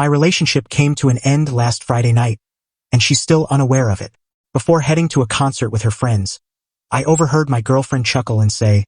My relationship came to an end last Friday night, and she's still unaware of it. Before heading to a concert with her friends, I overheard my girlfriend chuckle and say,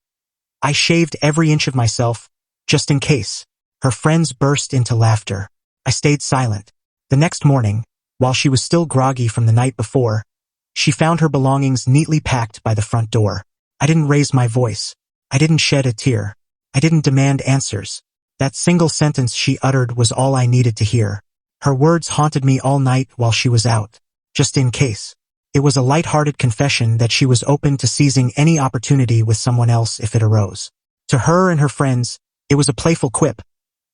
"I shaved every inch of myself, just in case." Her friends burst into laughter. I stayed silent. The next morning, while she was still groggy from the night before, she found her belongings neatly packed by the front door. I didn't raise my voice. I didn't shed a tear. I didn't demand answers. That single sentence she uttered was all I needed to hear. Her words haunted me all night while she was out. Just in case. It was a light-hearted confession that she was open to seizing any opportunity with someone else if it arose. To her and her friends, it was a playful quip.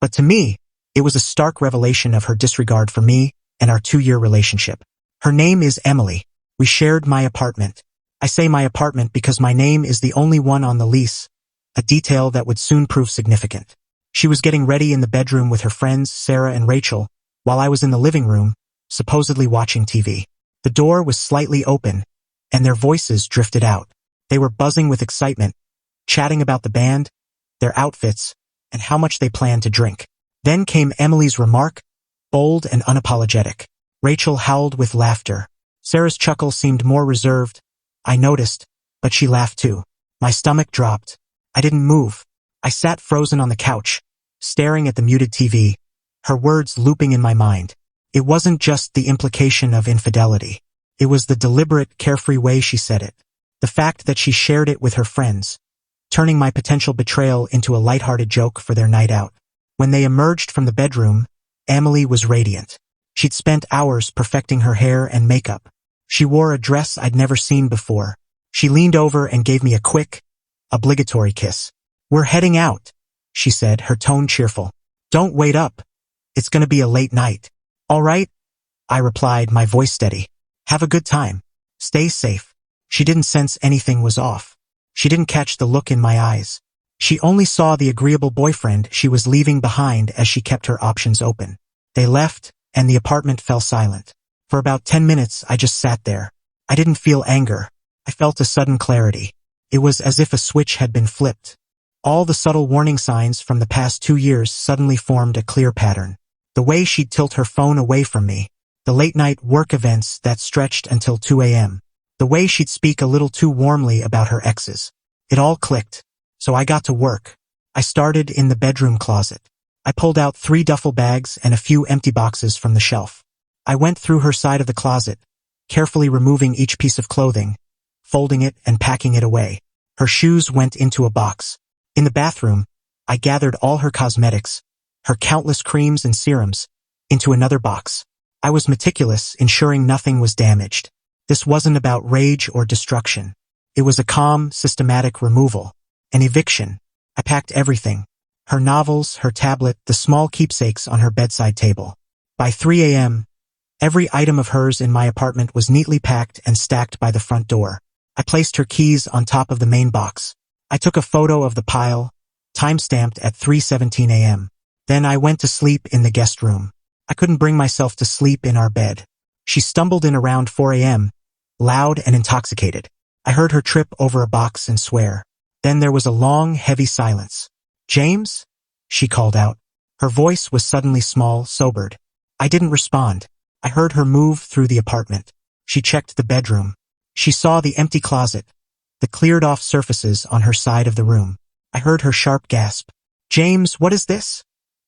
But to me, it was a stark revelation of her disregard for me and our 2-year relationship. Her name is Emily. We shared my apartment. I say my apartment because my name is the only one on the lease, a detail that would soon prove significant. She was getting ready in the bedroom with her friends, Sarah and Rachel, while I was in the living room, supposedly watching TV. The door was slightly open, and their voices drifted out. They were buzzing with excitement, chatting about the band, their outfits, and how much they planned to drink. Then came Emily's remark, bold and unapologetic. Rachel howled with laughter. Sarah's chuckle seemed more reserved. I noticed, but she laughed too. My stomach dropped. I didn't move. I sat frozen on the couch, staring at the muted TV, her words looping in my mind. It wasn't just the implication of infidelity. It was the deliberate, carefree way she said it. The fact that she shared it with her friends, turning my potential betrayal into a lighthearted joke for their night out. When they emerged from the bedroom, Emily was radiant. She'd spent hours perfecting her hair and makeup. She wore a dress I'd never seen before. She leaned over and gave me a quick, obligatory kiss. "We're heading out," she said, her tone cheerful. "Don't wait up. It's gonna be a late night." "All right," I replied, my voice steady. "Have a good time. Stay safe." She didn't sense anything was off. She didn't catch the look in my eyes. She only saw the agreeable boyfriend she was leaving behind as she kept her options open. They left, and the apartment fell silent. For about 10 minutes, I just sat there. I didn't feel anger. I felt a sudden clarity. It was as if a switch had been flipped. All the subtle warning signs from the past 2 years suddenly formed a clear pattern. The way she'd tilt her phone away from me. The late-night work events that stretched until 2 a.m. The way she'd speak a little too warmly about her exes. It all clicked. So I got to work. I started in the bedroom closet. I pulled out 3 duffel bags and a few empty boxes from the shelf. I went through her side of the closet, carefully removing each piece of clothing, folding it and packing it away. Her shoes went into a box. In the bathroom, I gathered all her cosmetics, her countless creams and serums, into another box. I was meticulous, ensuring nothing was damaged. This wasn't about rage or destruction. It was a calm, systematic removal. An eviction. I packed everything. Her novels, her tablet, the small keepsakes on her bedside table. By 3 a.m., every item of hers in my apartment was neatly packed and stacked by the front door. I placed her keys on top of the main box. I took a photo of the pile, time-stamped at 3:17 a.m. Then I went to sleep in the guest room. I couldn't bring myself to sleep in our bed. She stumbled in around 4 a.m., loud and intoxicated. I heard her trip over a box and swear. Then there was a long, heavy silence. "James?" she called out. Her voice was suddenly small, sobered. I didn't respond. I heard her move through the apartment. She checked the bedroom. She saw the empty closet, the cleared-off surfaces on her side of the room. I heard her sharp gasp. "James, what is this?"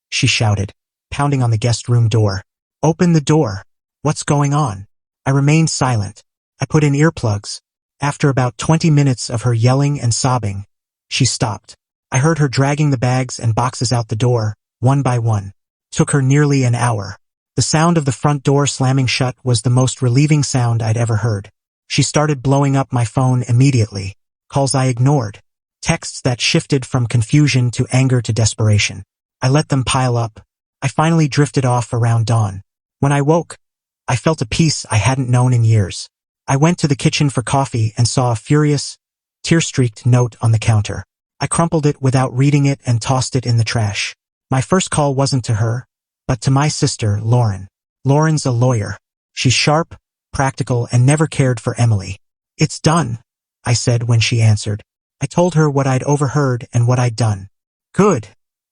she shouted, pounding on the guest room door. "Open the door. What's going on?" I remained silent. I put in earplugs. After about 20 minutes of her yelling and sobbing, she stopped. I heard her dragging the bags and boxes out the door, one by one. Took her nearly an hour. The sound of the front door slamming shut was the most relieving sound I'd ever heard. She started blowing up my phone immediately. Calls I ignored. Texts that shifted from confusion to anger to desperation. I let them pile up. I finally drifted off around dawn. When I woke, I felt a peace I hadn't known in years. I went to the kitchen for coffee and saw a furious, tear-streaked note on the counter. I crumpled it without reading it and tossed it in the trash. My first call wasn't to her, but to my sister, Lauren. Lauren's a lawyer. She's sharp, practical, and never cared for Emily. "It's done," I said when she answered. I told her what I'd overheard and what I'd done. "Good,"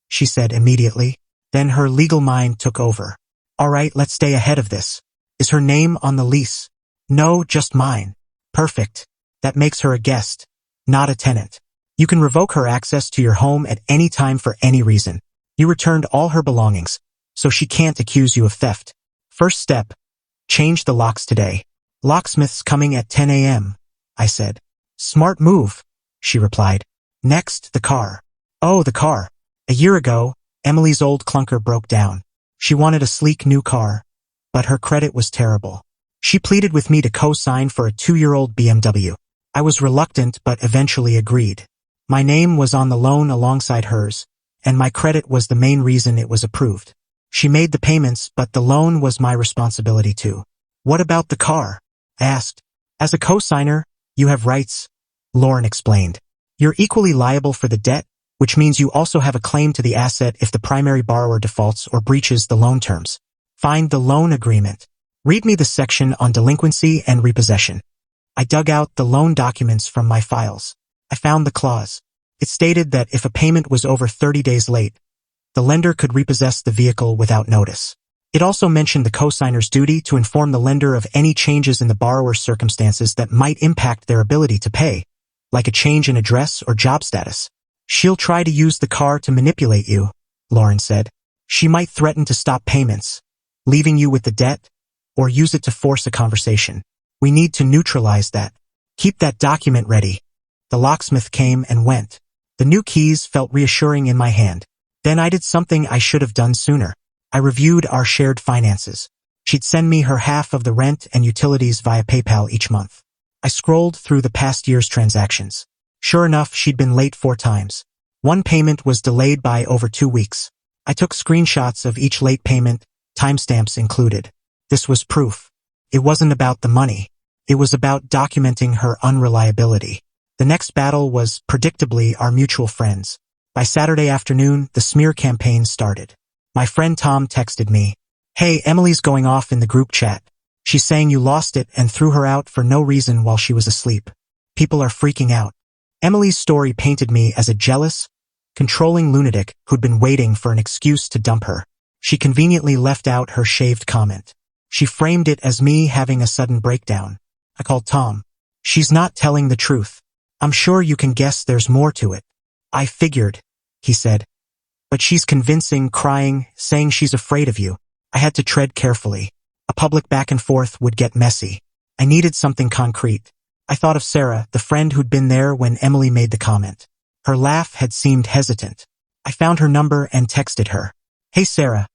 she said immediately. Then her legal mind took over. Alright, let's stay ahead of this. Is her name on the lease? No, just mine. Perfect. That makes her a guest, not a tenant. You can revoke her access to your home at any time for any reason. You returned all her belongings, so she can't accuse you of theft. First step, change the locks today. Locksmith's coming at 10 a.m., I said. Smart move, she replied. Next, the car. Oh, the car. A year ago, Emily's old clunker broke down. She wanted a sleek new car, but her credit was terrible. She pleaded with me to co-sign for a 2-year-old BMW. I was reluctant but eventually agreed. My name was on the loan alongside hers, and my credit was the main reason it was approved. She made the payments, but the loan was my responsibility too. What about the car? I asked. As a co-signer, you have rights, Lauren explained. You're equally liable for the debt, which means you also have a claim to the asset if the primary borrower defaults or breaches the loan terms. Find the loan agreement. Read me the section on delinquency and repossession. I dug out the loan documents from my files. I found the clause. It stated that if a payment was over 30 days late, the lender could repossess the vehicle without notice. It also mentioned the co-signer's duty to inform the lender of any changes in the borrower's circumstances that might impact their ability to pay, like a change in address or job status. She'll try to use the car to manipulate you, Lauren said. She might threaten to stop payments, leaving you with the debt, or use it to force a conversation. We need to neutralize that. Keep that document ready. The locksmith came and went. The new keys felt reassuring in my hand. Then I did something I should have done sooner. I reviewed our shared finances. She'd send me her half of the rent and utilities via PayPal each month. I scrolled through the past year's transactions. Sure enough, she'd been late 4 times. One payment was delayed by over 2 weeks. I took screenshots of each late payment, timestamps included. This was proof. It wasn't about the money. It was about documenting her unreliability. The next battle was, predictably, our mutual friends. By Saturday afternoon, the smear campaign started. My friend Tom texted me, "Hey, Emily's going off in the group chat. She's saying you lost it and threw her out for no reason while she was asleep. People are freaking out." Emily's story painted me as a jealous, controlling lunatic who'd been waiting for an excuse to dump her. She conveniently left out her shaved comment. She framed it as me having a sudden breakdown. I called Tom. "She's not telling the truth. I'm sure you can guess there's more to it." "I figured," he said. "But she's convincing, crying, saying she's afraid of you." I had to tread carefully. A public back and forth would get messy. I needed something concrete. I thought of Sarah, the friend who'd been there when Emily made the comment. Her laugh had seemed hesitant. I found her number and texted her. "Hey Sarah,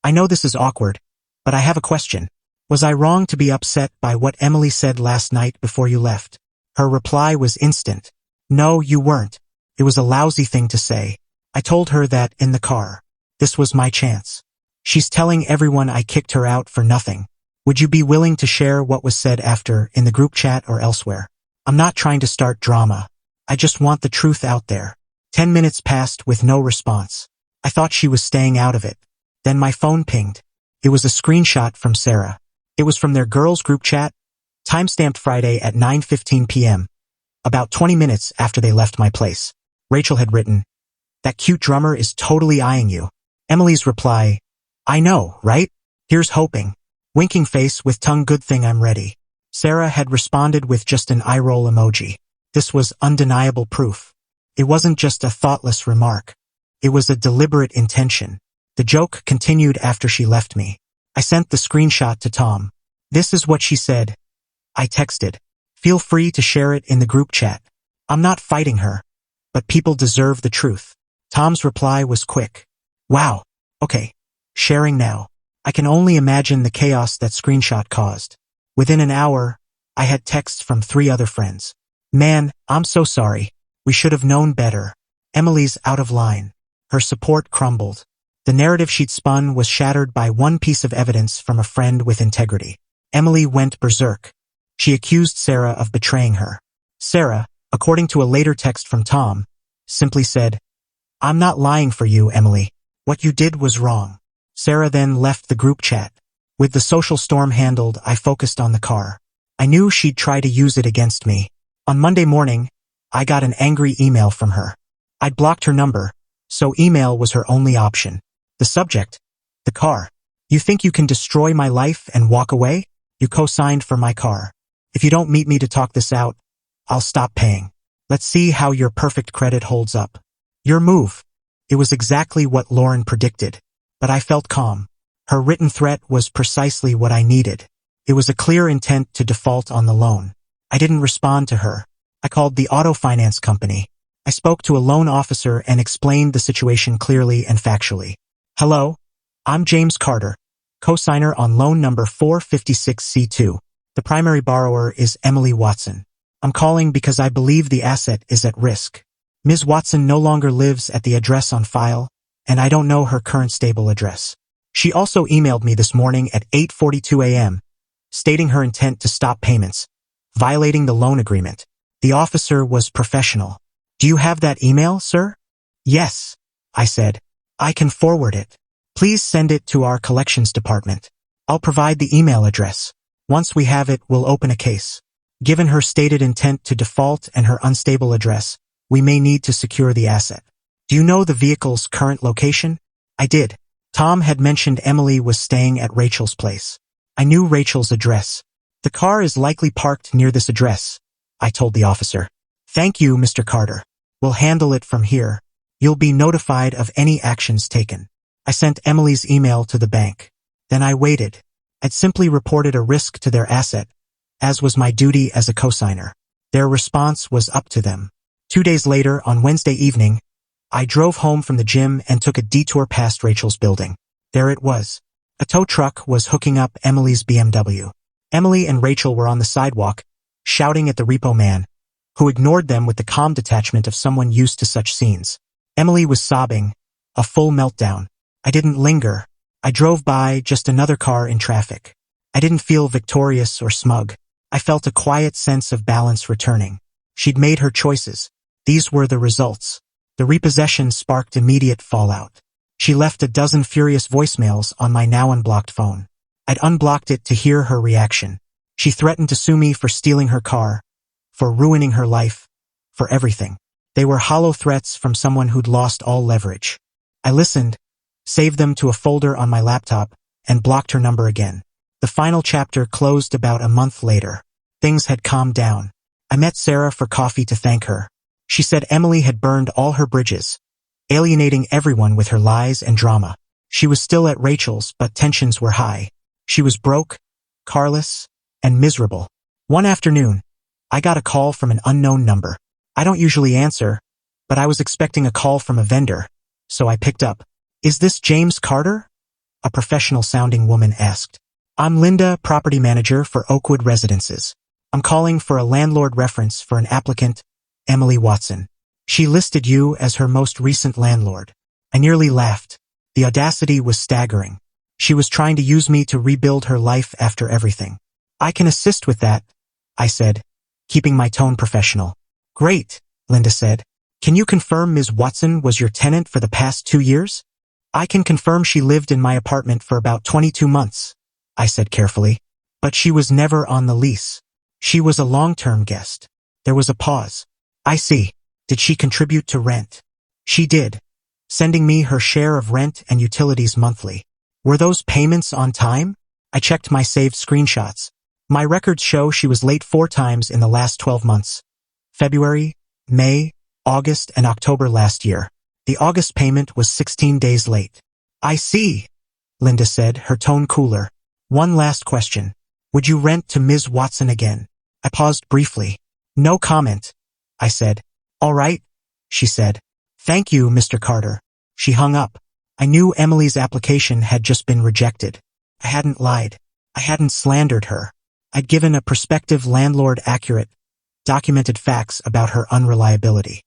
I know this is awkward, but I have a question. Was I wrong to be upset by what Emily said last night before you left?" Her reply was instant. "No, you weren't. It was a lousy thing to say." I told her that in the car. This was my chance. "She's telling everyone I kicked her out for nothing. Would you be willing to share what was said after, in the group chat or elsewhere? I'm not trying to start drama. I just want the truth out there." 10 minutes passed with no response. I thought she was staying out of it. Then my phone pinged. It was a screenshot from Sarah. It was from their girls' group chat, timestamped Friday at 9:15 p.m., about 20 minutes after they left my place. Rachel had written, "That cute drummer is totally eyeing you." Emily's reply, "I know, right? Here's hoping." Winking face with tongue, "Good thing I'm ready." Sarah had responded with just an eye roll emoji. This was undeniable proof. It wasn't just a thoughtless remark. It was a deliberate intention. The joke continued after she left me. I sent the screenshot to Tom. "This is what she said." I texted, "Feel free to share it in the group chat. I'm not fighting her, but people deserve the truth." Tom's reply was quick. "Wow, okay, sharing now." I can only imagine the chaos that screenshot caused. Within an hour, I had texts from 3 other friends. "Man, I'm so sorry. We should have known better." Emily's out of line. Her support crumbled. The narrative she'd spun was shattered by one piece of evidence from a friend with integrity. Emily went berserk. She accused Sarah of betraying her. Sarah, according to a later text from Tom, simply said, "I'm not lying for you, Emily. What you did was wrong." Sarah then left the group chat. With the social storm handled, I focused on the car. I knew she'd try to use it against me. On Monday morning, I got an angry email from her. I'd blocked her number, so email was her only option. The subject, the car. You think you can destroy my life and walk away? You co-signed for my car. If you don't meet me to talk this out, I'll stop paying. Let's see how your perfect credit holds up. Your move. It was exactly what Lauren predicted. But I felt calm. Her written threat was precisely what I needed. It was a clear intent to default on the loan. I didn't respond to her. I called the auto finance company. I spoke to a loan officer and explained the situation clearly and factually. Hello, I'm James Carter, co-signer on loan number 456C2. The primary borrower is Emily Watson. I'm calling because I believe the asset is at risk. Ms. Watson no longer lives at the address on file, and I don't know her current stable address. She also emailed me this morning at 8:42 a.m., stating her intent to stop payments, violating the loan agreement. The officer was professional. Do you have that email, sir? Yes, I said. I can forward it. Please send it to our collections department. I'll provide the email address. Once we have it, we'll open a case. Given her stated intent to default and her unstable address, we may need to secure the asset. Do you know the vehicle's current location? I did. Tom had mentioned Emily was staying at Rachel's place. I knew Rachel's address. The car is likely parked near this address, I told the officer. Thank you, Mr. Carter. We'll handle it from here. You'll be notified of any actions taken. I sent Emily's email to the bank. Then I waited. I'd simply reported a risk to their asset, as was my duty as a cosigner. Their response was up to them. 2 days later, on Wednesday evening, I drove home from the gym and took a detour past Rachel's building. There it was. A tow truck was hooking up Emily's BMW. Emily and Rachel were on the sidewalk, shouting at the repo man, who ignored them with the calm detachment of someone used to such scenes. Emily was sobbing, a full meltdown. I didn't linger. I drove by, just another car in traffic. I didn't feel victorious or smug. I felt a quiet sense of balance returning. She'd made her choices. These were the results. The repossession sparked immediate fallout. She left a dozen furious voicemails on my now unblocked phone. I'd unblocked it to hear her reaction. She threatened to sue me for stealing her car, for ruining her life, for everything. They were hollow threats from someone who'd lost all leverage. I listened, saved them to a folder on my laptop, and blocked her number again. The final chapter closed about a month later. Things had calmed down. I met Sarah for coffee to thank her. She said Emily had burned all her bridges, alienating everyone with her lies and drama. She was still at Rachel's, but tensions were high. She was broke, carless, and miserable. One afternoon, I got a call from an unknown number. I don't usually answer, but I was expecting a call from a vendor, so I picked up. Is this James Carter? A professional-sounding woman asked. I'm Linda, property manager for Oakwood Residences. I'm calling for a landlord reference for an applicant, Emily Watson. She listed you as her most recent landlord. I nearly laughed. The audacity was staggering. She was trying to use me to rebuild her life after everything. I can assist with that, I said, keeping my tone professional. Great, Linda said. Can you confirm Ms. Watson was your tenant for the past 2 years? I can confirm she lived in my apartment for about 22 months, I said carefully. But she was never on the lease. She was a long-term guest. There was a pause. I see. Did she contribute to rent? She did, sending me her share of rent and utilities monthly. Were those payments on time? I checked my saved screenshots. My records show she was late 4 times in the last 12 months. February, May, August, and October last year. The August payment was 16 days late. I see, Linda said, her tone cooler. One last question. Would you rent to Ms. Watson again? I paused briefly. No comment, I said. All right, she said. Thank you, Mr. Carter. She hung up. I knew Emily's application had just been rejected. I hadn't lied. I hadn't slandered her. I'd given a prospective landlord accurate, documented facts about her unreliability.